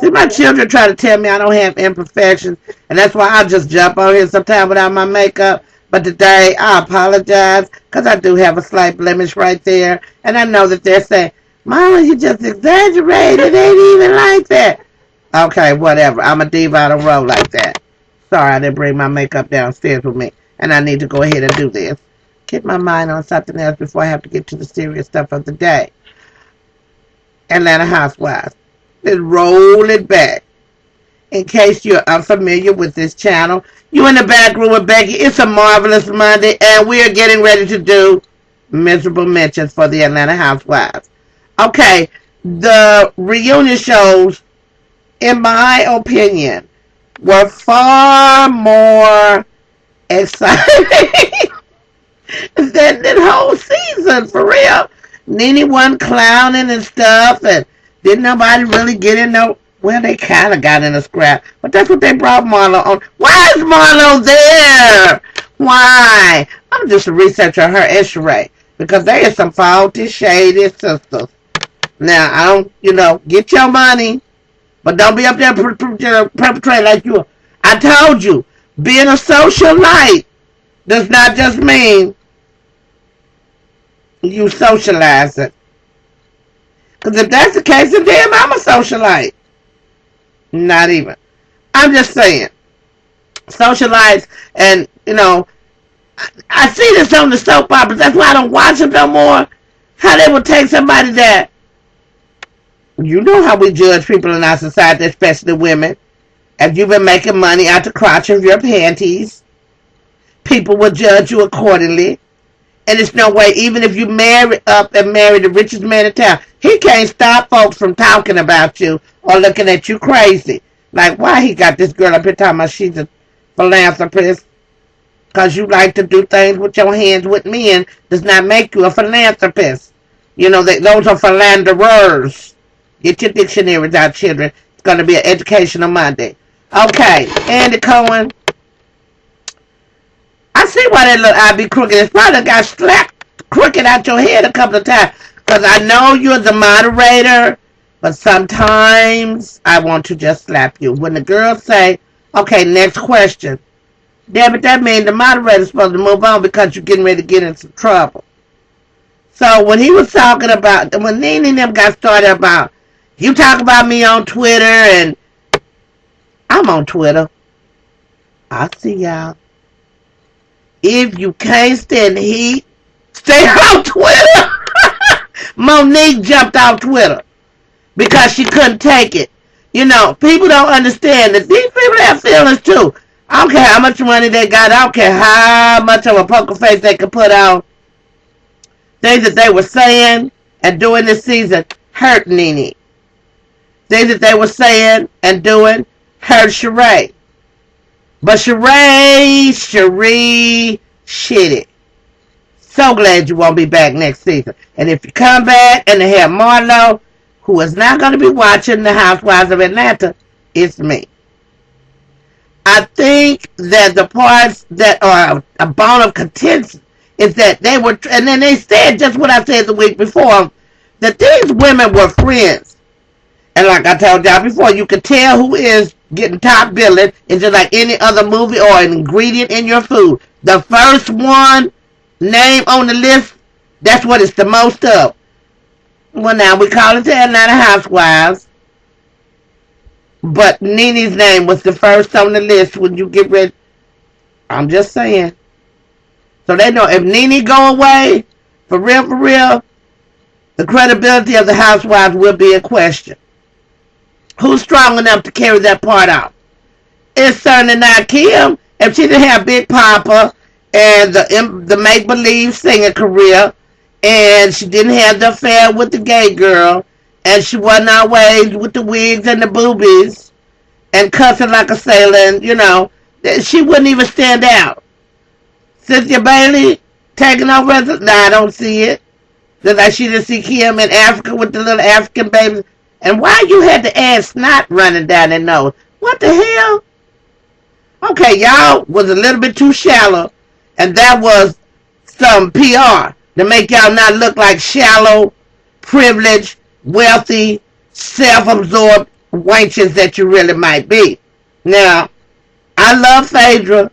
See, my children try to tell me I don't have imperfections, and that's why I just jump on here sometimes without my makeup. But today, I apologize, because I do have a slight blemish right there, and I know that they're saying, Mama, you just exaggerated. It ain't even like that. Okay, whatever. I'm a diva. I don't roll like that. Sorry, I didn't bring my makeup downstairs with me, and I need to go ahead and do this. Keep my mind on something else before I have to get to the serious stuff of the day. Atlanta Housewives. Let's roll it back. In case you're unfamiliar with this channel, you in the back room with Becky. It's a marvelous Monday, and we are getting ready to do miserable mentions for the Atlanta Housewives. Okay, the reunion shows, in my opinion, were far more exciting than the whole season, for real. Nene wasn't clowning and stuff, and didn't nobody really get in no... Well, they kind of got in a scrap, but that's what they brought Marlo on. Why is Marlo there? Why? I'm just a researcher on her and Sheree, because they are some faulty, shady sisters. Now, I don't, get your money, but don't be up there perpetrating like you are. I told you, being a socialite does not just mean you socialize it. Because if that's the case, then damn, I'm a socialite. Not even. I'm just saying. Socialites, and, I see this on the soap operas. That's why I don't watch them no more. How they would take somebody that, you know how we judge people in our society, especially women. If you've been making money out the crotch of your panties, people will judge you accordingly. And it's no way, even if you marry up and marry the richest man in town, he can't stop folks from talking about you or looking at you crazy. Like, why he got this girl up here talking about she's a philanthropist? Because you like to do things with your hands with men does not make you a philanthropist. Those are philanderers. Get your dictionaries out, children. It's going to be an educational Monday. Okay, Andy Cohen. I see why that little eye be crooked. It's probably got slapped crooked out your head a couple of times. Because I know you're the moderator, but sometimes I want to just slap you. When the girls say, okay, next question. Damn it, that means the moderator's supposed to move on because you're getting ready to get in some trouble. So when he was talking about, when Nene and them got started about, you talk about me on Twitter, and I'm on Twitter. I see y'all. If you can't stand the heat, stay off Twitter. Monique jumped off Twitter because she couldn't take it. People don't understand that these people have feelings too. I don't care how much money they got. I don't care how much of a poker face they could put on. Things that they were saying and doing this season hurt Nene. Things that they were saying and doing hurt Sheree. But Sheree, shitty. So glad you won't be back next season. And if you come back and they have Marlo, who is not going to be watching the Housewives of Atlanta, it's me. I think that the parts that are a bone of contention is that they were, and then they said just what I said the week before, that these women were friends. And like I told y'all before, you can tell who is getting top billing. It's just like any other movie or an ingredient in your food. The first one name on the list, that's what it's the most of. Well, now we call it the Atlanta Housewives. But Nene's name was the first on the list when you get ready. I'm just saying. So they know if Nene go away, for real, the credibility of the Housewives will be in question. Who's strong enough to carry that part out? It's certainly not Kim. If she didn't have Big Papa and the make-believe singing career, and she didn't have the affair with the gay girl, and she wasn't always with the wigs and the boobies, and cussing like a sailor, and, she wouldn't even stand out. Cynthia Bailey taking over as a... Nah, I don't see it. Just like she didn't see Kim in Africa with the little African babies. And why you had to add snot running down their nose? What the hell? Okay, y'all was a little bit too shallow. And that was some PR to make y'all not look like shallow, privileged, wealthy, self-absorbed wenches that you really might be. Now, I love Phaedra,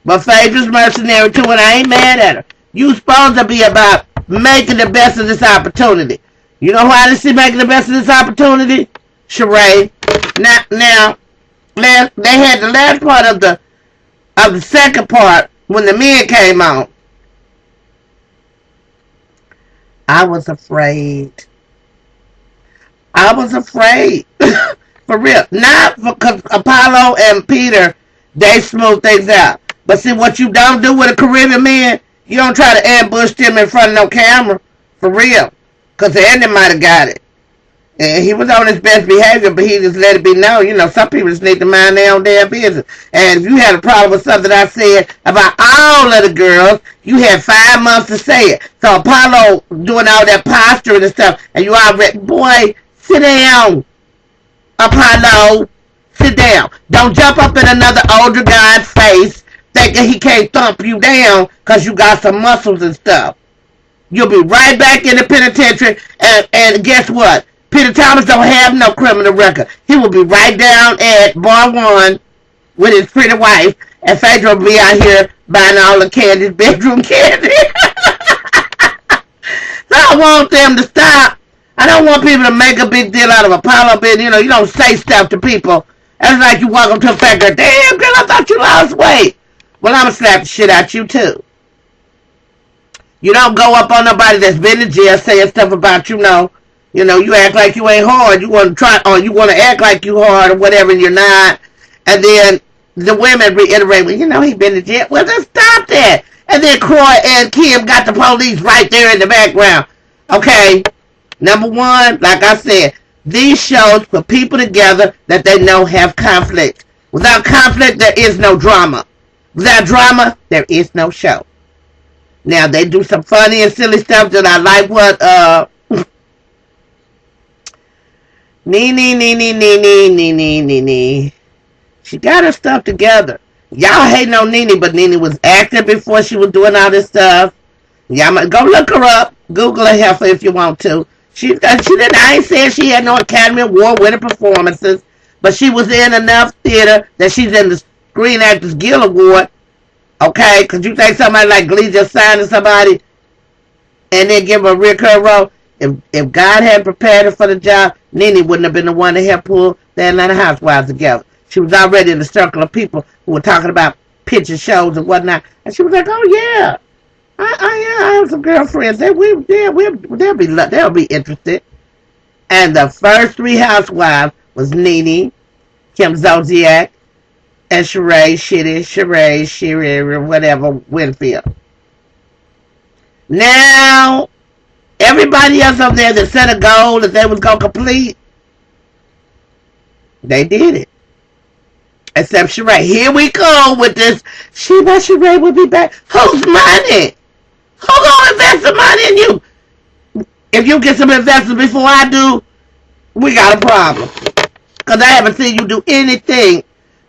but Phaedra's mercenary too, and I ain't mad at her. You supposed to be about making the best of this opportunity. You know who I didn't see making the best of this opportunity? Sheree. Now, they had the last part of the second part when the men came on. I was afraid. For real. Not because Apollo and Peter, they smooth things out. But see, what you don't do with a Caribbean man, you don't try to ambush them in front of no camera. For real. Because Andy might have got it. And he was on his best behavior, but he just let it be known. You know, some people just need to mind their own damn business. And if you had a problem with something I said about all of the girls, you had 5 months to say it. So Apollo doing all that posturing and stuff, and you already, boy, sit down. Apollo, sit down. Don't jump up in another older guy's face thinking he can't thump you down because you got some muscles and stuff. You'll be right back in the penitentiary, and guess what? Peter Thomas don't have no criminal record. He will be right down at bar 1 with his pretty wife, and Phaedra will be out here buying all the candy, bedroom candy. So I want them to stop. I don't want people to make a big deal out of Apollo being, you know, you don't say stuff to people. It's like you walk up to a fat girl, damn girl, I thought you lost weight. Well, I'm going to slap the shit out you too. You don't go up on nobody that's been in jail saying stuff about you know. You know, you act like you ain't hard. You want to try, or you want to act like you hard or whatever, and you're not. And then the women reiterate, well, you know, he been in jail. Well, just stop that. And then Croy and Kim got the police right there in the background. Okay, number one, like I said, these shows put people together that they know have conflict. Without conflict, there is no drama. Without drama, there is no show. Now, they do some funny and silly stuff that I like what, Nene. She got her stuff together. Y'all hating on Nene, but Nene was acting before she was doing all this stuff. Y'all might go look her up. Google her heifer if you want to. She didn't. I ain't saying she had no Academy Award winning performances, but she was in enough theater that she's in the Screen Actors Guild Award. Okay, because you think somebody like Glee just signing somebody and then give her a recurring role? If God had prepared her for the job, Nene wouldn't have been the one to help pull the Atlanta Housewives together. She was already in the circle of people who were talking about pitching shows and whatnot. And she was like, oh, yeah. I have some girlfriends. They'll be interested. And the first 3 housewives was Nene, Kim Zolciak, and Sheree, whatever, Winfield. Now, everybody else up there that set a goal that they was going to complete, they did it. Except Sheree. Here we go with this. Sheree will be back. Whose money? Who gonna invest the money in you? If you get some investors before I do, we got a problem. Because I haven't seen you do anything.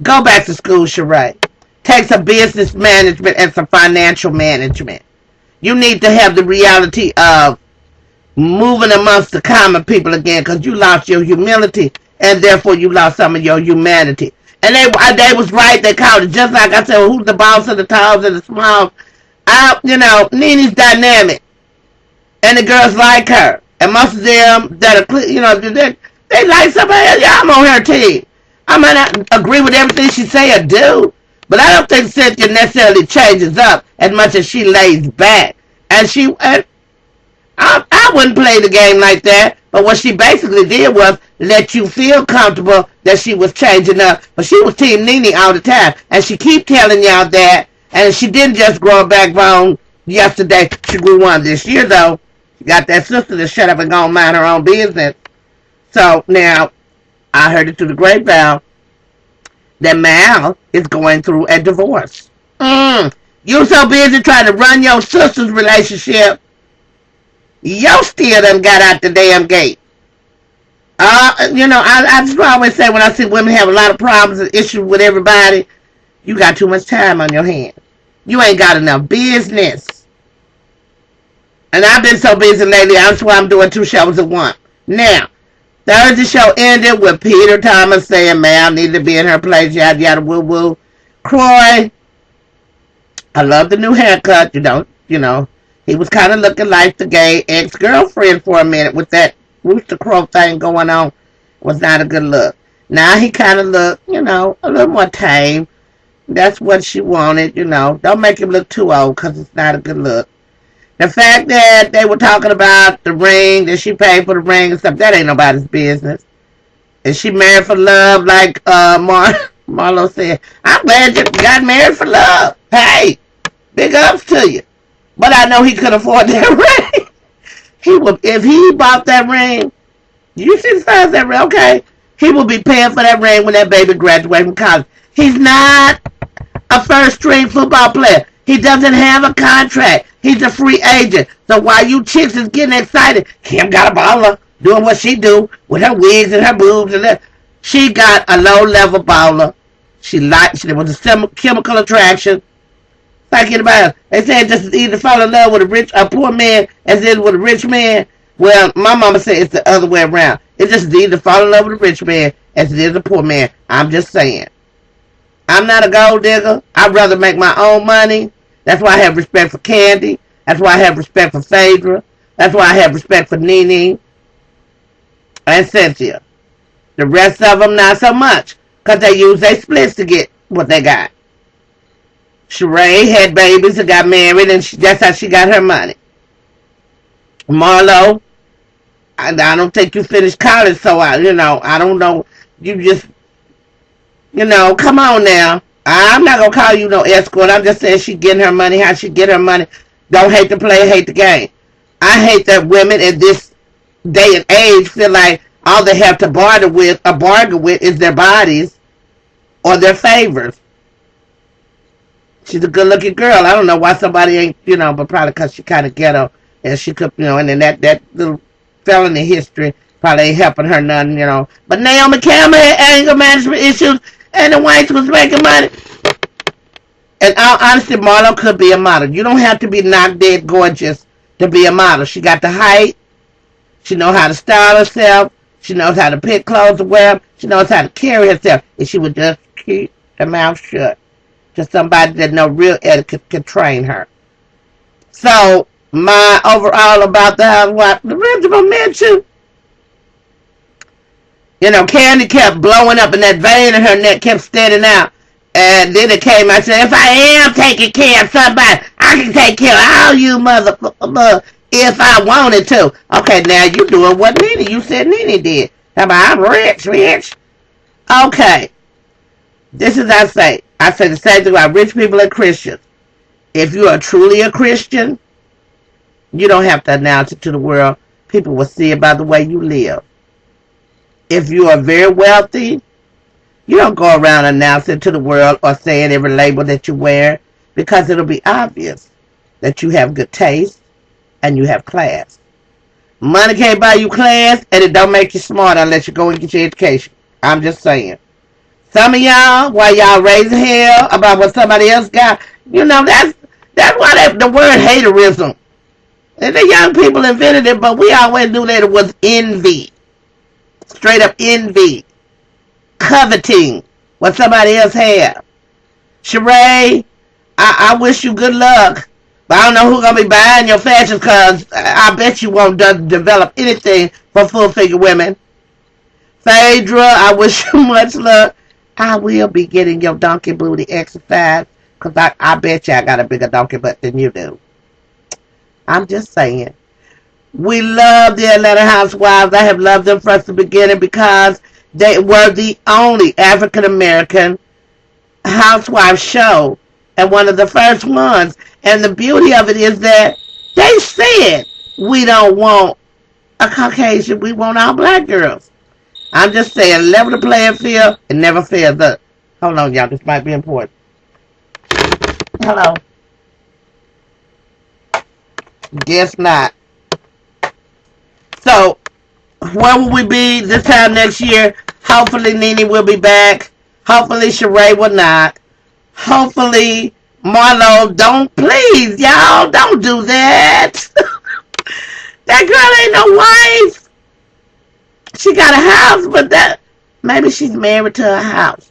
Go back to school, Sheree. Take some business management and some financial management. You need to have the reality of moving amongst the common people again, because you lost your humility and therefore you lost some of your humanity. And they was right. They called it just like I said. Well, who's the boss of the talls and the smalls? You know, Nene's dynamic, and the girls like her, and most of them that are, you know, they like somebody else. Yeah, I'm on her team. I might not agree with everything she say or do, but I don't think Cynthia necessarily changes up as much as she lays back. And I wouldn't play the game like that, but what she basically did was let you feel comfortable that she was changing up. But she was Team Nene all the time, and she keep telling y'all that, and she didn't just grow a backbone yesterday. She grew one this year, though. She got that sister to shut up and go mind her own business. So now, I heard it through the grapevine that Mal is going through a divorce. You so busy trying to run your sister's relationship, you still done got out the damn gate. You know, I just always say when I see women have a lot of problems and issues with everybody, you got too much time on your hands. You ain't got enough business. And I've been so busy lately, that's why I'm doing 2 shows at once. Now, Thursday show ended with Peter Thomas saying Mal needed to be in her place, yada yada woo woo. Croy, I love the new haircut, you know. He was kind of looking like the gay ex-girlfriend for a minute with that Rooster Crow thing going on. Was not a good look. Now he kind of looked, a little more tame. That's what she wanted, Don't make him look too old because it's not a good look. The fact that they were talking about the ring, that she paid for the ring and stuff, that ain't nobody's business. Is she married for love like Marlo said? I'm glad you got married for love. Hey, big ups to you. But I know he could afford that ring. If he bought that ring, you see the size of that ring, okay? He will be paying for that ring when that baby graduates from college. He's not a first-string football player. He doesn't have a contract. He's a free agent. So while you chicks is getting excited, Kim got a baller doing what she do with her wigs and her boobs and that. She got a low-level baller. There was a chemical attraction. Like anybody else. They said just as easy to fall in love with a poor man as it is with a rich man. Well, my mama said it's the other way around. It's just as easy to fall in love with a rich man as it is a poor man. I'm just saying. I'm not a gold digger. I'd rather make my own money. That's why I have respect for Kandi. That's why I have respect for Phaedra. That's why I have respect for Nene and Cynthia. The rest of them, not so much. Because they use their splits to get what they got. Sheree had babies and got married, and that's how she got her money. Marlo, I don't think you finished college, so I don't know. You just, come on now. I'm not going to call you no escort. I'm just saying she getting her money, how she get her money. Don't hate the play, hate the game. I hate that women in this day and age feel like all they have to bargain with is their bodies or their favors. She's a good-looking girl. I don't know why somebody ain't, but probably because she kind of ghetto. And she could, and then that little felony history probably ain't helping her none, But Naomi Campbell had anger management issues, and the Whites was making money. And honestly, Marlo could be a model. You don't have to be knock dead gorgeous to be a model. She got the height. She knows how to style herself. She knows how to pick clothes to wear. She knows how to carry herself. And she would just keep her mouth shut to somebody that know real etiquette could train her. So, my overall about the housewife, the original mention, Kandi kept blowing up and that vein in her neck kept standing out. And then it came, I said, if I am taking care of somebody, I can take care of all you motherfuckers if I wanted to. Okay, now you doing what Nene, you said Nene did. How about I'm rich. Okay. This is I say the same thing about rich people and Christians. If you are truly a Christian, you don't have to announce it to the world. People will see it by the way you live. If you are very wealthy, you don't go around announcing to the world or saying every label that you wear because it'll be obvious that you have good taste and you have class. Money can't buy you class and it don't make you smart unless you go and get your education. I'm just saying. Some of y'all, while y'all raising hell about what somebody else got, that's why the word haterism. And the young people invented it, but we always knew that it was envy. Straight up envy. Coveting what somebody else had. Sheree, I wish you good luck. But I don't know who's going to be buying your fashions because I bet you won't develop anything for full-figure women. Phaedra, I wish you much luck. I will be getting your donkey booty exercise because I bet you I got a bigger donkey butt than you do. I'm just saying. We love the Atlanta Housewives. I have loved them from the beginning because they were the only African-American housewife show and one of the first ones. And the beauty of it is that they said, we don't want a Caucasian, we want all black girls. I'm just saying, level the playing field and never fails up. Hold on, y'all, this might be important. Hello. Guess not. So, where will we be this time next year? Hopefully Nene will be back. Hopefully Sheree will not. Hopefully Marlo don't. Please, y'all, don't do that. That girl ain't no wife. She got a house, but that maybe she's married to a house.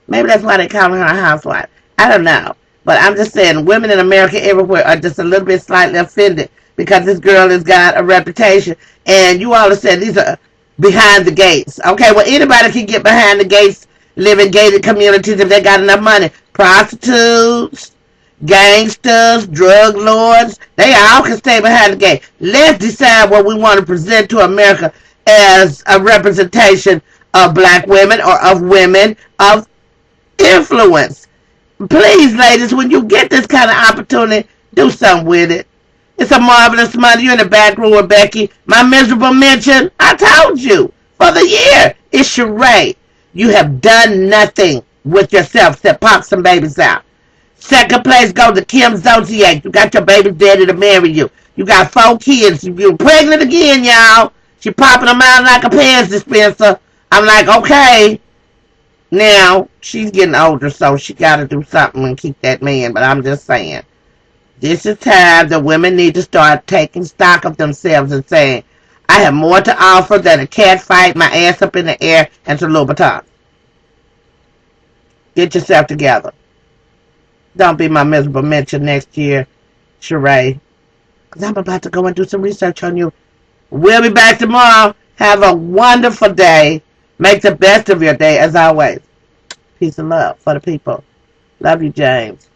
Maybe that's why they call her a housewife. I don't know. But I'm just saying, women in America everywhere are just a little bit slightly offended because this girl has got a reputation. And you all have said these are behind the gates. Okay, well, anybody can get behind the gates, live in gated communities if they got enough money. Prostitutes, gangsters, drug lords, they all can stay behind the gate. Let's decide what we want to present to America as a representation of black women or of women of influence. Please, ladies, when you get this kind of opportunity, do something with it. It's a marvelous month. You're in the back room with Becky. My miserable mention, I told you, for the year, it's Sheree. You have done nothing with yourself except pop some babies out. Second place goes to Kim Zodiac. You got your baby's daddy to marry you. You got 4 kids. You're pregnant again, y'all. She popping them out like a pants dispenser. I'm like, okay. Now, she's getting older, so she got to do something and keep that man. But I'm just saying, this is time that women need to start taking stock of themselves and saying, I have more to offer than a cat fight, my ass up in the air, and some Louboutin. Get yourself together. Don't be my miserable mention next year, Sheree. Because I'm about to go and do some research on you. We'll be back tomorrow. Have a wonderful day. Make the best of your day, as always. Peace and love for the people. Love you, James.